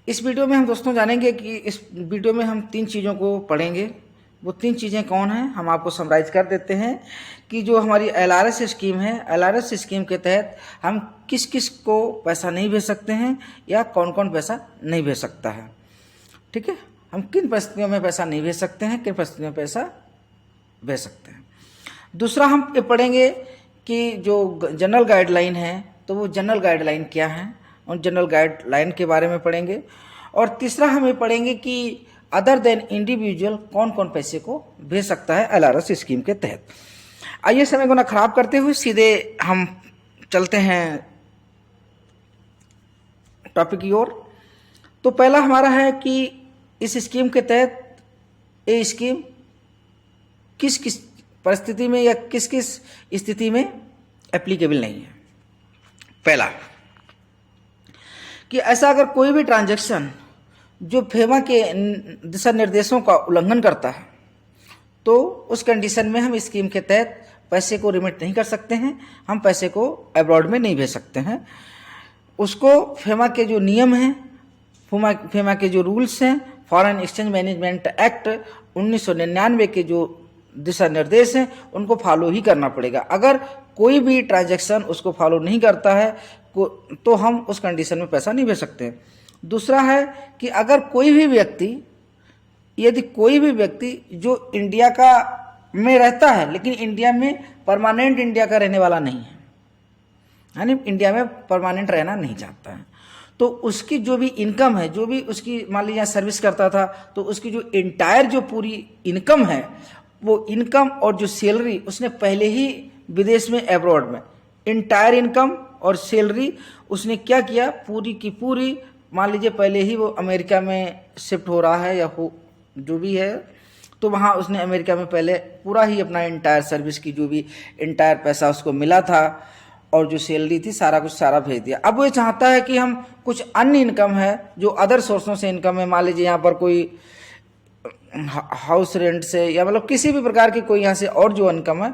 इस वीडियो में हम दोस्तों जानेंगे कि इस वीडियो में हम 3 चीज़ों को पढ़ेंगे। वो 3 चीज़ें कौन हैं, हम आपको समराइज कर देते हैं कि जो हमारी एलआरएस स्कीम है, एलआरएस स्कीम के तहत हम किस किस को पैसा नहीं भेज सकते हैं या कौन कौन पैसा नहीं भेज सकता है। ठीक है, हम किन परिस्थितियों में पैसा नहीं भेज सकते हैं, किन परिस्थितियों में पैसा भेज सकते हैं। दूसरा हम ये पढ़ेंगे कि जो जनरल गाइडलाइन है, तो वो जनरल गाइडलाइन क्या है, उन जनरल गाइडलाइन के बारे में पढ़ेंगे। और तीसरा हम ये पढ़ेंगे कि अदर देन इंडिविजुअल कौन कौन पैसे को भेज सकता है एलआरएस स्कीम के तहत। आइए समय को ना खराब करते हुए सीधे हम चलते हैं टॉपिक की ओर। तो पहला हमारा है कि इस स्कीम के तहत ये स्कीम किस किस परिस्थिति में या किस किस स्थिति में एप्लीकेबल नहीं है। पहला कि ऐसा अगर कोई भी ट्रांजैक्शन जो फेमा के दिशा निर्देशों का उल्लंघन करता है तो उस कंडीशन में हम स्कीम के तहत पैसे को रिमिट नहीं कर सकते हैं, हम पैसे को अब्रॉड में नहीं भेज सकते हैं। उसको फेमा के जो नियम हैं, फेमा के जो रूल्स हैं, फॉरेन एक्सचेंज मैनेजमेंट एक्ट 1999 के जो दिशा निर्देश हैं, उनको फॉलो ही करना पड़ेगा। अगर कोई भी ट्रांजैक्शन उसको फॉलो नहीं करता है तो हम उस कंडीशन में पैसा नहीं भेज सकते। दूसरा है कि अगर कोई भी व्यक्ति, यदि कोई भी व्यक्ति जो इंडिया का में रहता है लेकिन इंडिया में परमानेंट इंडिया का रहने वाला नहीं है, यानी इंडिया में परमानेंट रहना नहीं चाहता है, तो उसकी जो भी इनकम है, जो भी उसकी मान लीजिए सर्विस करता था, तो उसकी जो इंटायर जो पूरी इनकम है, वो इनकम और जो सैलरी उसने पहले ही विदेश में अब्रॉड में इंटायर इनकम और सैलरी उसने क्या किया, पूरी की पूरी, मान लीजिए पहले ही वो अमेरिका में शिफ्ट हो रहा है या हो जो भी है, तो वहाँ उसने अमेरिका में पहले पूरा ही अपना इंटायर सर्विस की जो भी इंटायर पैसा उसको मिला था और जो सैलरी थी सारा कुछ सारा भेज दिया। अब वो ये चाहता है कि हम कुछ अन्य इनकम है जो अदर सोर्सों से इनकम है, मान लीजिए यहाँ पर कोई हाउस रेंट से या मतलब किसी भी प्रकार की कोई यहाँ से और जो इनकम है,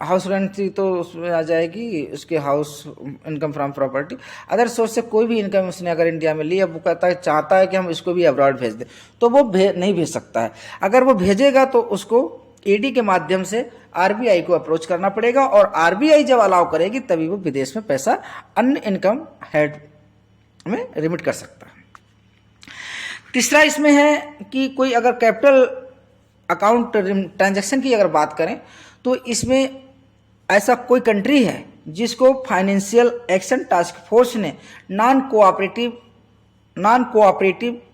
हाउस रेंट थी तो उसमें आ जाएगी उसके house income from property, other source से कोई भी इनकम उसने अगर इंडिया में ली, अब वो कहता है चाहता है कि हम इसको भी अब्रॉड भेज दें, तो वो नहीं भेज सकता है। अगर वो भेजेगा तो उसको ईडी के माध्यम से आरबीआई को अप्रोच करना पड़ेगा और आरबीआई जब अलाउ करेगी तभी वो विदेश में पैसा अन्य इनकम हेड में रिमिट कर सकता है। तीसरा इसमें है कि कोई अगर कैपिटल अकाउंट ट्रांजैक्शन की अगर बात करें तो इसमें ऐसा कोई कंट्री है जिसको फाइनेंशियल एक्शन टास्क फोर्स ने नॉन कोऑपरेटिव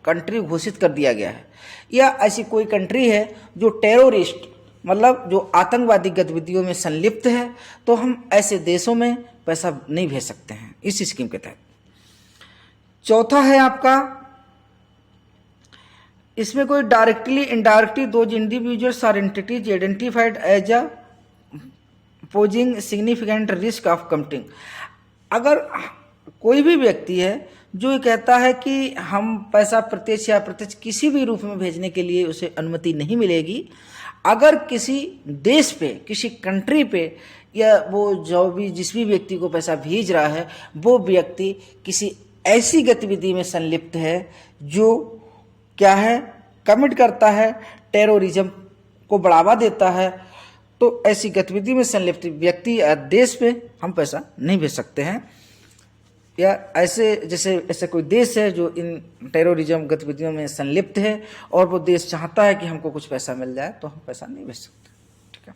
कंट्री घोषित कर दिया गया है, या ऐसी कोई कंट्री है जो टेररिस्ट मतलब जो आतंकवादी गतिविधियों में संलिप्त है, तो हम ऐसे देशों में पैसा नहीं भेज सकते हैं इस स्कीम के तहत। चौथा है आपका, इसमें कोई डायरेक्टली इनडायरेक्टली दो इंडिविजुअल्स और entities identified as a posing significant risk of committing. अगर कोई भी व्यक्ति है जो ये कहता है कि हम पैसा प्रत्यक्ष या अप्रत्यक्ष किसी भी रूप में भेजने के लिए उसे अनुमति नहीं मिलेगी, अगर किसी देश पे, किसी कंट्री पे, या वो जो भी जिस भी व्यक्ति को पैसा भेज रहा है वो व्यक्ति किसी ऐसी गतिविधि में संलिप्त है जो क्या है, कमिट करता है, टेररिज्म को बढ़ावा देता है, तो ऐसी गतिविधि में संलिप्त व्यक्ति या देश पे हम पैसा नहीं भेज सकते हैं। या ऐसे कोई देश है जो इन टेररिज्म गतिविधियों में संलिप्त है और वो देश चाहता है कि हमको कुछ पैसा मिल जाए, तो हम पैसा नहीं भेज सकते। ठीक है,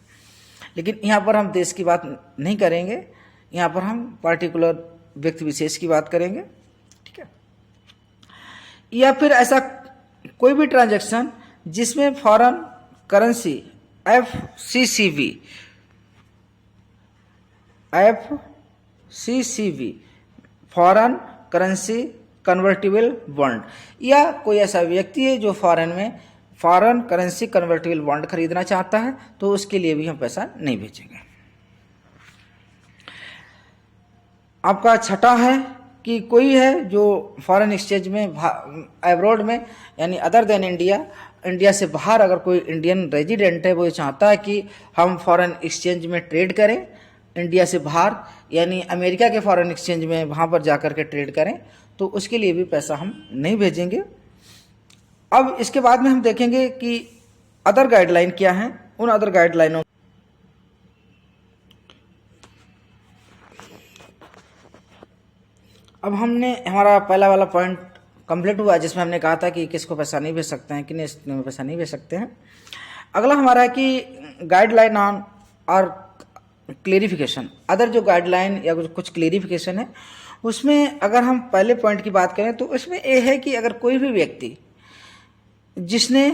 लेकिन यहाँ पर हम देश की बात नहीं करेंगे, यहाँ पर हम पार्टिकुलर व्यक्ति विशेष की बात करेंगे। ठीक है, या फिर ऐसा कोई भी ट्रांजैक्शन जिसमें foreign currency FCCV foreign currency convertible bond, या कोई ऐसा व्यक्ति है जो फॉरेन में फॉरेन करेंसी कन्वर्टिबल बॉन्ड खरीदना चाहता है, तो उसके लिए भी हम पैसा नहीं भेजेंगे। आपका छठा है कि कोई है जो फॉरेन एक्सचेंज में अब्रॉड में यानी अदर देन इंडिया से बाहर अगर कोई इंडियन रेजिडेंट है, वो ये चाहता है कि हम फॉरेन एक्सचेंज में ट्रेड करें इंडिया से बाहर, यानी अमेरिका के फॉरेन एक्सचेंज में वहाँ पर जाकर के ट्रेड करें, तो उसके लिए भी पैसा हम नहीं भेजेंगे। अब इसके बाद में हम देखेंगे कि अदर गाइडलाइन क्या हैं। उन अदर गाइडलाइनों अब हमने हमारा पहला वाला पॉइंट कंप्लीट हुआ जिसमें हमने कहा था कि किसको पैसा नहीं भेज सकते हैं, किन्हें पैसा नहीं भेज सकते हैं। अगला हमारा है कि गाइडलाइन ऑन और क्लेरिफिकेशन। अदर जो गाइडलाइन या कुछ क्लेरिफिकेशन है उसमें अगर हम पहले पॉइंट की बात करें तो उसमें ये है कि अगर कोई भी व्यक्ति जिसने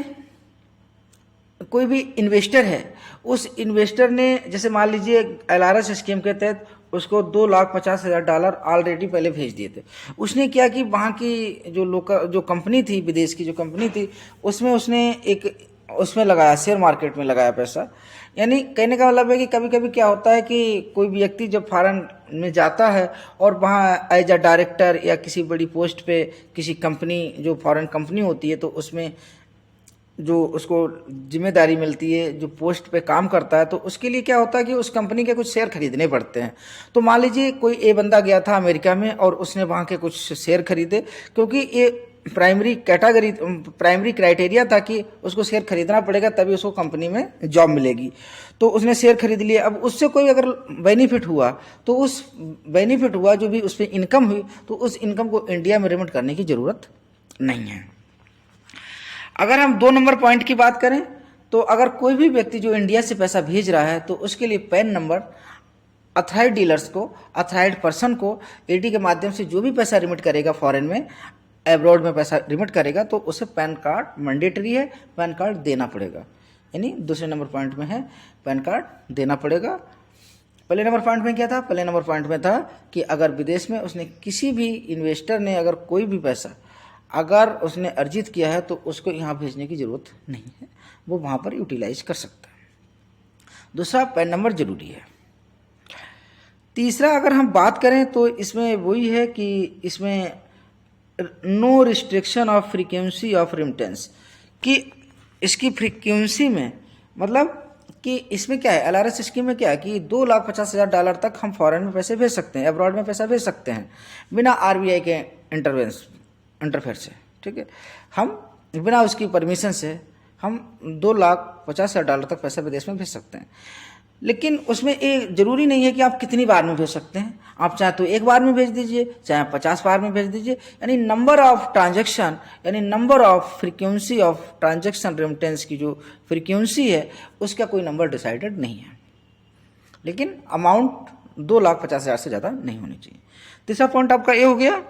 कोई भी इन्वेस्टर है, उस इन्वेस्टर ने जैसे मान लीजिए LRS स्कीम के तहत उसको $2,50,000 ऑलरेडी पहले भेज दिए थे। उसने क्या कि वहाँ की जो कंपनी थी, विदेश की जो कंपनी थी, उसमें उसने उसमें लगाया, शेयर मार्केट में लगाया पैसा। यानी कहने का मतलब है कि कभी कभी क्या होता है कि कोई व्यक्ति जब फॉरेन में जाता है और वहाँ एज अ डायरेक्टर या किसी बड़ी पोस्ट पे किसी कंपनी, जो फॉरेन कंपनी होती है, तो उसमें जो उसको जिम्मेदारी मिलती है, जो पोस्ट पे काम करता है, तो उसके लिए क्या होता है कि उस कंपनी के कुछ शेयर खरीदने पड़ते हैं। तो मान लीजिए कोई बंदा गया था अमेरिका में और उसने वहाँ के कुछ शेयर खरीदे, क्योंकि ये प्राइमरी क्राइटेरिया था कि उसको शेयर खरीदना पड़ेगा तभी उसको कंपनी में जॉब मिलेगी। तो उसने शेयर खरीद लिए। अब उससे कोई अगर बेनिफिट हुआ तो उस बेनिफिट हुआ जो भी उस पर इनकम हुई, तो उस इनकम को इंडिया में रिमिट करने की ज़रूरत नहीं है। अगर हम 2 नंबर पॉइंट की बात करें तो अगर कोई भी व्यक्ति जो इंडिया से पैसा भेज रहा है तो उसके लिए पैन नंबर अथराइड डीलर्स को, अथराइड पर्सन को AD के माध्यम से जो भी पैसा रिमिट करेगा फॉरेन में, एब्रॉड में पैसा रिमिट करेगा, तो उसे पैन कार्ड मैंडेटरी है, पैन कार्ड देना पड़ेगा। यानी दूसरे नंबर पॉइंट में है पैन कार्ड देना पड़ेगा। पहले नंबर पॉइंट में क्या था? पहले नंबर पॉइंट में था कि अगर विदेश में उसने किसी भी इन्वेस्टर ने अगर कोई भी पैसा अगर उसने अर्जित किया है तो उसको यहाँ भेजने की ज़रूरत नहीं है, वो वहाँ पर यूटिलाइज कर सकता है। दूसरा, पैन नंबर जरूरी है। तीसरा, अगर हम बात करें तो इसमें वही है कि इसमें no restriction of frequency of remittance, कि इसकी फ्रीक्वेंसी में मतलब कि इसमें क्या है, LRS स्कीम में क्या है कि $2,50,000 तक हम फॉरेन में पैसे भेज सकते हैं, अब्रॉड में पैसा भेज सकते हैं बिना RBI के इंटरफेयर से। ठीक है, हम बिना उसकी परमिशन से हम $2,50,000 तक पैसा विदेश में भेज सकते हैं। लेकिन उसमें ये जरूरी नहीं है कि आप कितनी बार में भेज सकते हैं। आप चाहे तो एक बार में भेज दीजिए, चाहे 50 बार में भेज दीजिए। यानी नंबर ऑफ ट्रांजैक्शन, यानी number of frequency of transaction remittance की जो फ्रीक्वेंसी है उसका कोई नंबर डिसाइडेड नहीं है, लेकिन अमाउंट 2,50,000 से ज़्यादा नहीं होनी चाहिए। तीसरा पॉइंट आपका ये हो गया।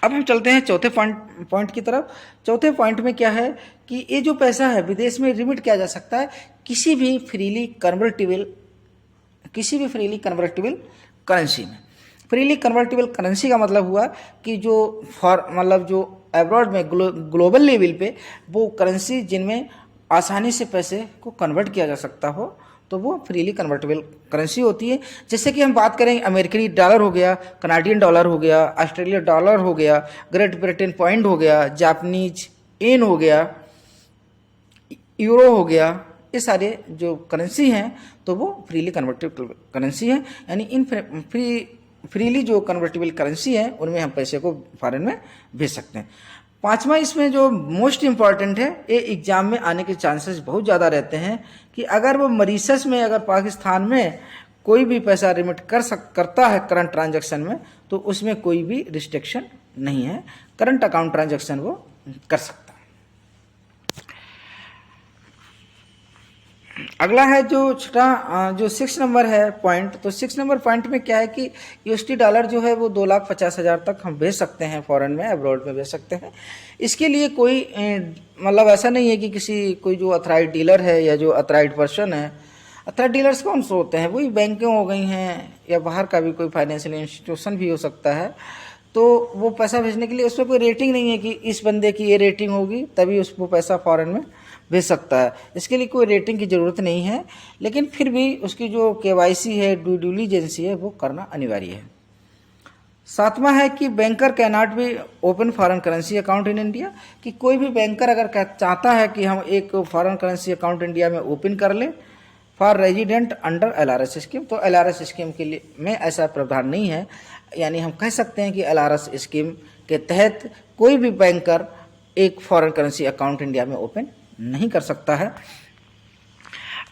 अब हम चलते हैं चौथे पॉइंट की तरफ। चौथे पॉइंट में क्या है कि ये जो पैसा है विदेश में रिमिट किया जा सकता है किसी भी फ्रीली कन्वर्टेबल करेंसी में। फ्रीली कन्वर्टेबल करेंसी का मतलब हुआ कि जो एब्रॉड में ग्लोबल लेवल पे वो करेंसी जिनमें आसानी से पैसे को कन्वर्ट किया जा सकता हो, तो वो फ्रीली कन्वर्टेबल करेंसी होती है। जैसे कि हम बात करें अमेरिकी डॉलर हो गया, कनाडियन डॉलर हो गया, ऑस्ट्रेलिया डॉलर हो गया, ग्रेट ब्रिटेन पॉइंट हो गया, जापानीज येन हो गया, यूरो हो गया, ये सारे जो करेंसी हैं तो वो फ्रीली कन्वर्टेबल करेंसी है। यानी इन फ्रीली जो कन्वर्टेबल करेंसी है उनमें हम पैसे को फॉरेन में भेज सकते हैं। पांचवा, इसमें जो मोस्ट इम्पॉर्टेंट है, ये एग्जाम में आने के चांसेस बहुत ज़्यादा रहते हैं कि अगर वो मॉरिशस में, अगर पाकिस्तान में कोई भी पैसा रिमिट करता है करंट ट्रांजैक्शन में, तो उसमें कोई भी रिस्ट्रिक्शन नहीं है, करंट अकाउंट ट्रांजैक्शन वो कर सकता है। अगला है जो छोटा जो 6 नंबर है पॉइंट। तो 6 नंबर पॉइंट में क्या है कि USD डॉलर जो है वो 2,50,000 तक हम भेज सकते हैं, फॉरेन में एब्रॉड में भेज सकते हैं। इसके लिए कोई मतलब ऐसा नहीं है कि कोई जो अथराइड डीलर है या जो अथराइड पर्सन है। अथराइड डीलर्स कौन से होते हैं? वही बैंकें हो गई हैं या बाहर का भी कोई फाइनेंशियल इंस्टीट्यूशन भी हो सकता है। तो वो पैसा भेजने के लिए उसमें कोई रेटिंग नहीं है कि इस बंदे की ये रेटिंग होगी तभी उसको पैसा फॉरेन में भेज सकता है। इसके लिए कोई रेटिंग की ज़रूरत नहीं है, लेकिन फिर भी उसकी जो KYC है, ड्यू डिलिजेंस है, वो करना अनिवार्य है। 7वां है कि banker can not be open foreign currency account in India, कि कोई भी बैंकर अगर चाहता है कि हम एक फॉरेन करेंसी अकाउंट इंडिया में ओपन कर लें for resident under LRS scheme, तो LRS स्कीम के लिए में ऐसा प्रावधान नहीं है। यानी हम कह सकते हैं कि LRS स्कीम के तहत कोई भी बैंकर एक फॉरेन करेंसी अकाउंट इंडिया में ओपन नहीं कर सकता है।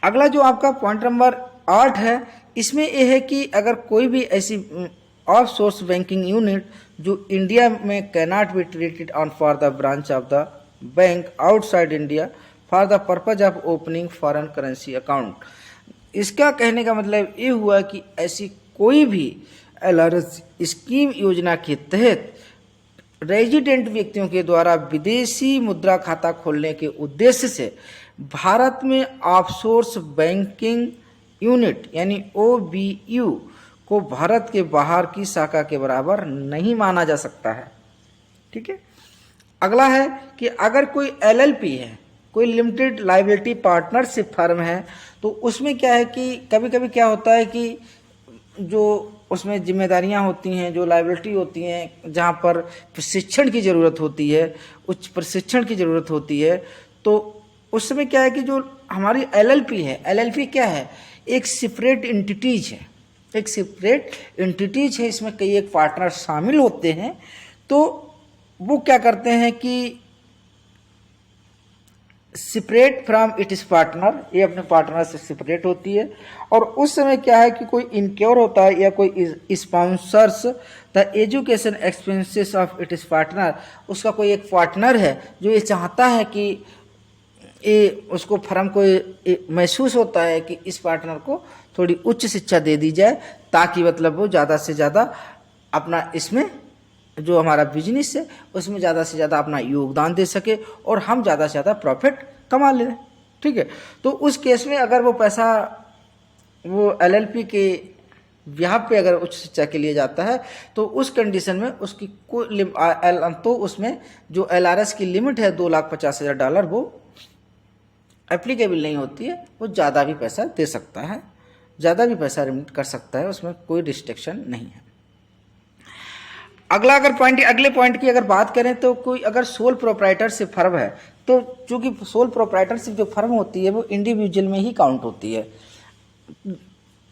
अगला जो आपका पॉइंट नंबर 8 है, इसमें यह है कि अगर कोई भी ऐसी ऑफ सोर्स बैंकिंग यूनिट जो इंडिया में cannot be treated on for the branch of the bank outside India for the purpose of opening foreign currency account. इसका कहने का मतलब ये हुआ कि ऐसी कोई भी LRS स्कीम योजना के तहत रेजिडेंट व्यक्तियों के द्वारा विदेशी मुद्रा खाता खोलने के उद्देश्य से भारत में ऑफशोर्स बैंकिंग यूनिट यानी OBU को भारत के बाहर की शाखा के बराबर नहीं माना जा सकता है। ठीक है। अगला है कि अगर कोई LLP है, कोई लिमिटेड लाइबिलिटी पार्टनरशिप फर्म है, तो उसमें क्या है कि कभी कभी क्या होता है कि जो उसमें जिम्मेदारियां होती हैं, जो लाइबिलिटी होती हैं, जहां पर प्रशिक्षण की ज़रूरत होती है, उच्च प्रशिक्षण की ज़रूरत होती है, तो उस समय क्या है कि जो हमारी LLP है, LLP क्या है, एक सेपरेट एंटिटीज है, एक सेपरेट एंटिटीज है, इसमें कई एक पार्टनर शामिल होते हैं। तो वो क्या करते हैं कि सेपरेट फ्रॉम इट्स पार्टनर, ये अपने पार्टनर से सेपरेट होती है। और उस समय क्या है कि कोई इनक्योर होता है या कोई sponsors the education expenses of its partner, उसका कोई एक पार्टनर है जो ये चाहता है कि ये उसको फर्म को महसूस होता है कि इस पार्टनर को थोड़ी उच्च शिक्षा दे दी जाए, ताकि मतलब वो ज़्यादा से ज़्यादा अपना इसमें जो हमारा बिजनेस है उसमें ज़्यादा से ज़्यादा अपना योगदान दे सके और हम ज़्यादा से ज़्यादा प्रॉफिट कमा लें। ठीक है। तो उस केस में अगर वो पैसा वो LLP के ब्याह पे अगर उच्च शिक्षा के लिए जाता है, तो उस कंडीशन में उसकी तो उसमें जो LRS की लिमिट है $2,50,000 वो एप्लीकेबल नहीं होती है। वो ज़्यादा भी पैसा दे सकता है, ज़्यादा भी पैसा रिमिट कर सकता है, उसमें कोई रिस्ट्रिक्शन नहीं है। अगले पॉइंट की अगर बात करें तो कोई अगर सोल प्रोप्राइटरशिप फर्म है, तो चूंकि सोल प्रोप्राइटरशिप जो फर्म होती है वो इंडिविजुअल में ही काउंट होती है।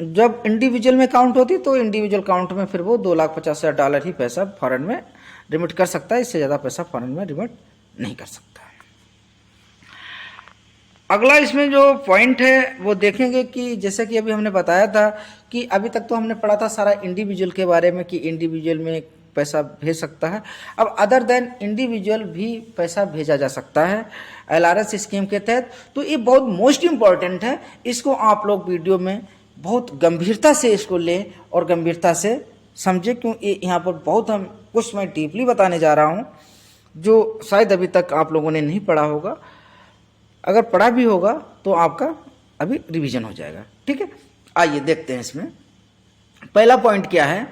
जब इंडिविजुअल में काउंट होती है तो इंडिविजुअल काउंट में फिर वो $2,50,000 ही पैसा फॉरेन में रिमिट कर सकता है, इससे ज़्यादा पैसा फॉरेन में रिमिट नहीं कर सकता। अगला इसमें जो पॉइंट है वो देखेंगे कि जैसे कि अभी हमने बताया था कि अभी तक तो हमने पढ़ा था सारा इंडिविजुअल के बारे में कि इंडिविजुअल में पैसा भेज सकता है। अब अदर देन इंडिविजुअल भी पैसा भेजा जा सकता है LRS स्कीम के तहत। तो ये बहुत मोस्ट इम्पॉर्टेंट है, इसको आप लोग वीडियो में बहुत गंभीरता से इसको लें और गंभीरता से समझें, क्योंकि यहाँ पर बहुत हम कुछ मैं डीपली बताने जा रहा हूँ जो शायद अभी तक आप लोगों ने नहीं पढ़ा होगा। अगर पढ़ा भी होगा तो आपका अभी रिवीजन हो जाएगा। ठीक है। आइए देखते हैं इसमें पहला पॉइंट क्या है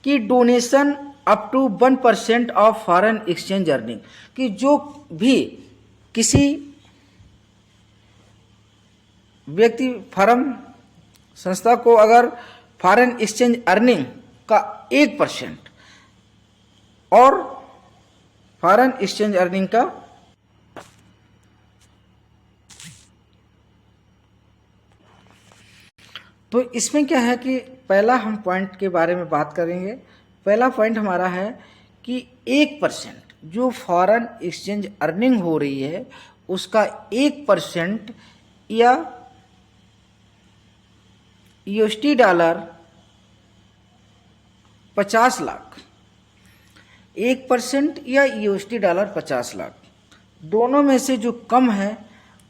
कि donation up to 1% of foreign exchange earning, कि जो भी किसी व्यक्ति फर्म संस्था को अगर फॉरेन एक्सचेंज अर्निंग का 1% और फॉरेन एक्सचेंज अर्निंग का तो इसमें क्या है कि पहला हम पॉइंट के बारे में बात करेंगे। पहला पॉइंट हमारा है कि 1% जो फॉरेन एक्सचेंज अर्निंग हो रही है उसका 1% या USD डॉलर 50 लाख, 1% या USD डॉलर 50 लाख, दोनों में से जो कम है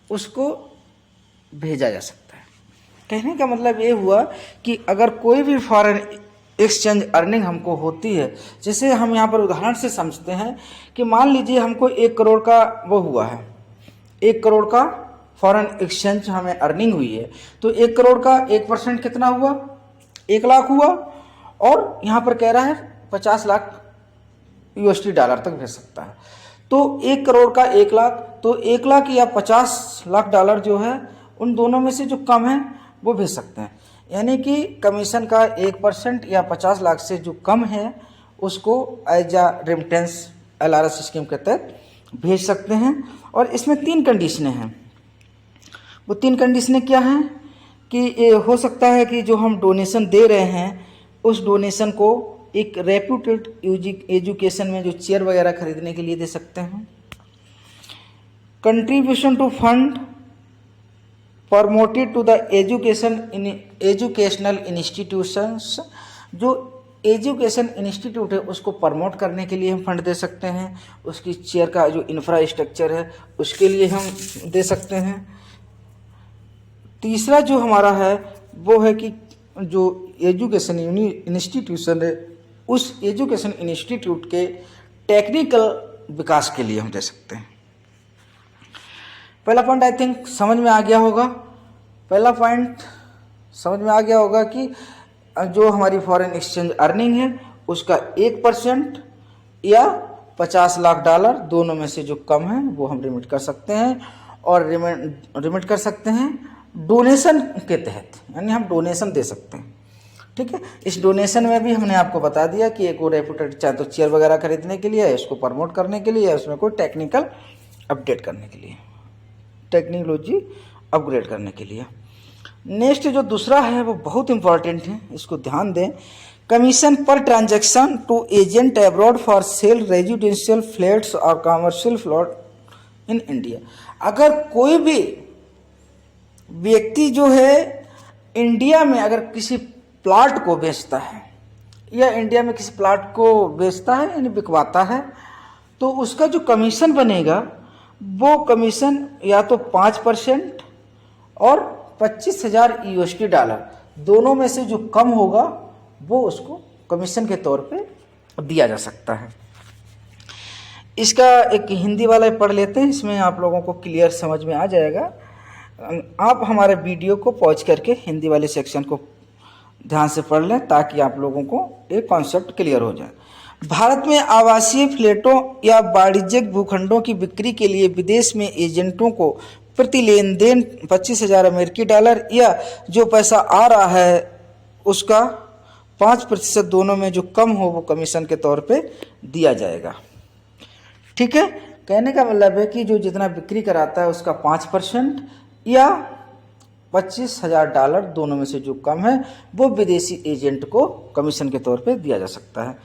उसको भेजा जा सकता है। कहने का मतलब ये हुआ कि अगर कोई भी फॉरेन एक्सचेंज अर्निंग हमको होती है, जैसे हम यहाँ पर उदाहरण से समझते हैं कि मान लीजिए हमको 1 करोड़ का वो हुआ है, 1 करोड़ का फॉरेन एक्सचेंज हमें अर्निंग हुई है, तो 1 करोड़ का 1% कितना हुआ, 1 लाख हुआ, और यहाँ पर कह रहा है 50 लाख USD डॉलर तक भेज सकता है। तो 1 करोड़ का 1 लाख, तो 1 लाख या 50 लाख डॉलर जो है उन दोनों में से जो कम है वो भेज सकते हैं। यानी कि कमीशन का 1% या 50 लाख से जो कम है उसको एज आ रेमिटेंस LRS स्कीम के तहत भेज सकते हैं। और इसमें 3 कंडीशनें हैं। वो 3 कंडीशनें क्या हैं कि ये हो सकता है कि जो हम डोनेशन दे रहे हैं उस डोनेशन को एक रेप्यूटेड एजुकेशन में जो चेयर वगैरह खरीदने के लिए दे सकते हैं। Contribution to fund promoted to the educational institutions, जो एजुकेशन इंस्टीट्यूट है उसको प्रमोट करने के लिए हम फंड दे सकते हैं। उसकी चेयर का जो इंफ्रास्ट्रक्चर है उसके लिए हम दे सकते हैं। तीसरा जो हमारा है वो है कि जो एजुकेशन इंस्टीट्यूशन है उस एजुकेशन इंस्टीट्यूट के टेक्निकल विकास के लिए हम दे सकते हैं। पहला पॉइंट आई थिंक समझ में आ गया होगा। पहला पॉइंट समझ में आ गया होगा कि जो हमारी फॉरेन एक्सचेंज अर्निंग है उसका 1% या 50 लाख डॉलर दोनों में से जो कम है वो हम रिमिट कर सकते हैं, और रिमिट कर सकते हैं डोनेशन के तहत, यानी हम डोनेशन दे सकते हैं। ठीक है, इस डोनेशन में भी हमने आपको बता दिया कि एक वो रेप्यूटेड चाहे तो चेयर वगैरह खरीदने के लिए है, इसको प्रमोट करने के लिए, उसमें कोई टेक्निकल अपडेट करने के लिए, टेक्नोलॉजी अपग्रेड करने के लिए। नेक्स्ट जो दूसरा है वो बहुत इंपॉर्टेंट है, इसको ध्यान दें। कमीशन पर transaction to agent abroad for sale residential flats और कमर्शियल प्लॉट इन इंडिया। अगर कोई भी व्यक्ति जो है इंडिया में अगर किसी प्लॉट को बेचता है या इंडिया में किसी प्लॉट को बेचता है यानी बिकवाता है, तो उसका जो कमीशन बनेगा वो कमीशन या तो 5% और 25,000 USD डॉलर दोनों में से जो कम होगा वो उसको कमीशन के तौर पे दिया जा सकता है। इसका एक हिंदी वाला पढ़ लेते हैं, इसमें आप लोगों को क्लियर समझ में आ जाएगा। आप हमारे वीडियो को पॉज करके हिंदी वाले सेक्शन को ध्यान से पढ़ लें ताकि आप लोगों को एक कॉन्सेप्ट क्लियर हो जाए। भारत में आवासीय फ्लैटों या वाणिज्यिक भूखंडों की बिक्री के लिए विदेश में एजेंटों को प्रति लेन देन 25,000 अमेरिकी डॉलर या जो पैसा आ रहा है उसका 5% दोनों में जो कम हो वो कमीशन के तौर पे दिया जाएगा। ठीक है, कहने का मतलब है कि जो जितना बिक्री कराता है उसका 5% या 25,000 डॉलर दोनों में से जो कम है वो विदेशी एजेंट को कमीशन के तौर पे दिया जा सकता है।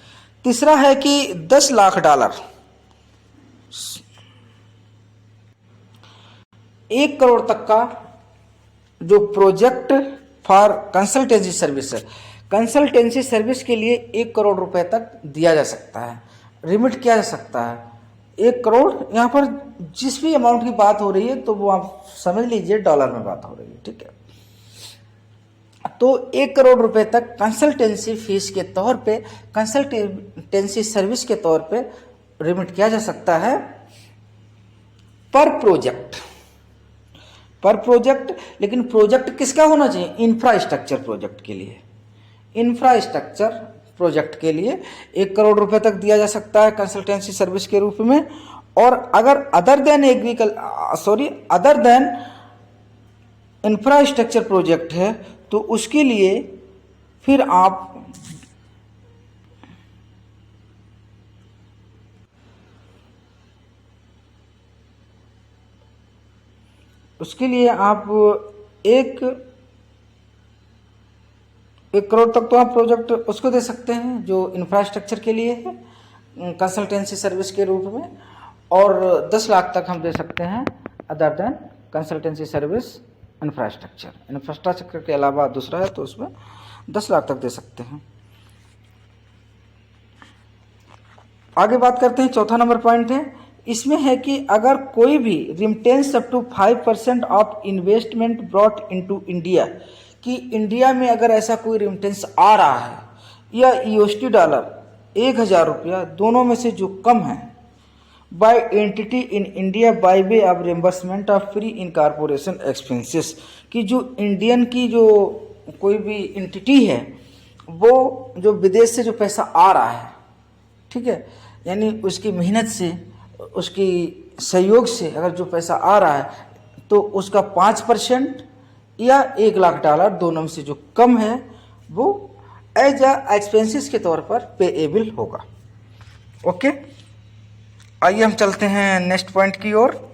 तीसरा है कि 10 लाख डॉलर 1 करोड़ तक का जो प्रोजेक्ट फॉर कंसल्टेंसी सर्विस है, कंसल्टेंसी सर्विस के लिए 1 करोड़ रुपए तक दिया जा सकता है, रिमिट किया जा सकता है। 1 करोड़ यहाँ पर जिस भी अमाउंट की बात हो रही है तो वो आप समझ लीजिए डॉलर में बात हो रही है। ठीक है, तो 1 करोड़ रुपए तक कंसल्टेंसी फीस के तौर पे, कंसल्टेंसी सर्विस के तौर पे रिमिट किया जा सकता है पर प्रोजेक्ट। लेकिन प्रोजेक्ट किसका होना चाहिए? इंफ्रास्ट्रक्चर प्रोजेक्ट के लिए, इंफ्रास्ट्रक्चर प्रोजेक्ट के लिए 1 करोड़ रुपए तक दिया जा सकता है कंसल्टेंसी सर्विस के रूप में। और अगर अदर देन इंफ्रास्ट्रक्चर प्रोजेक्ट है तो उसके लिए फिर आप एक करोड़ तक तो आप प्रोजेक्ट उसको दे सकते हैं जो इंफ्रास्ट्रक्चर के लिए है कंसल्टेंसी सर्विस के रूप में, और 10 लाख तक हम दे सकते हैं other than consultancy service infrastructure के अलावा दूसरा है तो उसमें 10 लाख तक दे सकते हैं। आगे बात करते हैं, चौथा नंबर पॉइंट है, इसमें है कि अगर कोई भी remittance up to 5% of investment brought into India, कि इंडिया में अगर ऐसा कोई रिमिटेंस आ रहा है या USD डॉलर 1,000 रुपया दोनों में से जो कम है, by entity in India by way of reimbursement of pre incorporation expenses, कि जो इंडियन की जो कोई भी एंटिटी है वो जो विदेश से जो पैसा आ रहा है, ठीक है, यानी उसकी मेहनत से, उसकी सहयोग से अगर जो पैसा आ रहा है तो उसका 5% या 1 लाख डॉलर दोनों में से जो कम है वो एज एक्सपेंसेस के तौर पर पेएबल होगा। ओके, आइए हम चलते हैं नेक्स्ट पॉइंट की ओर।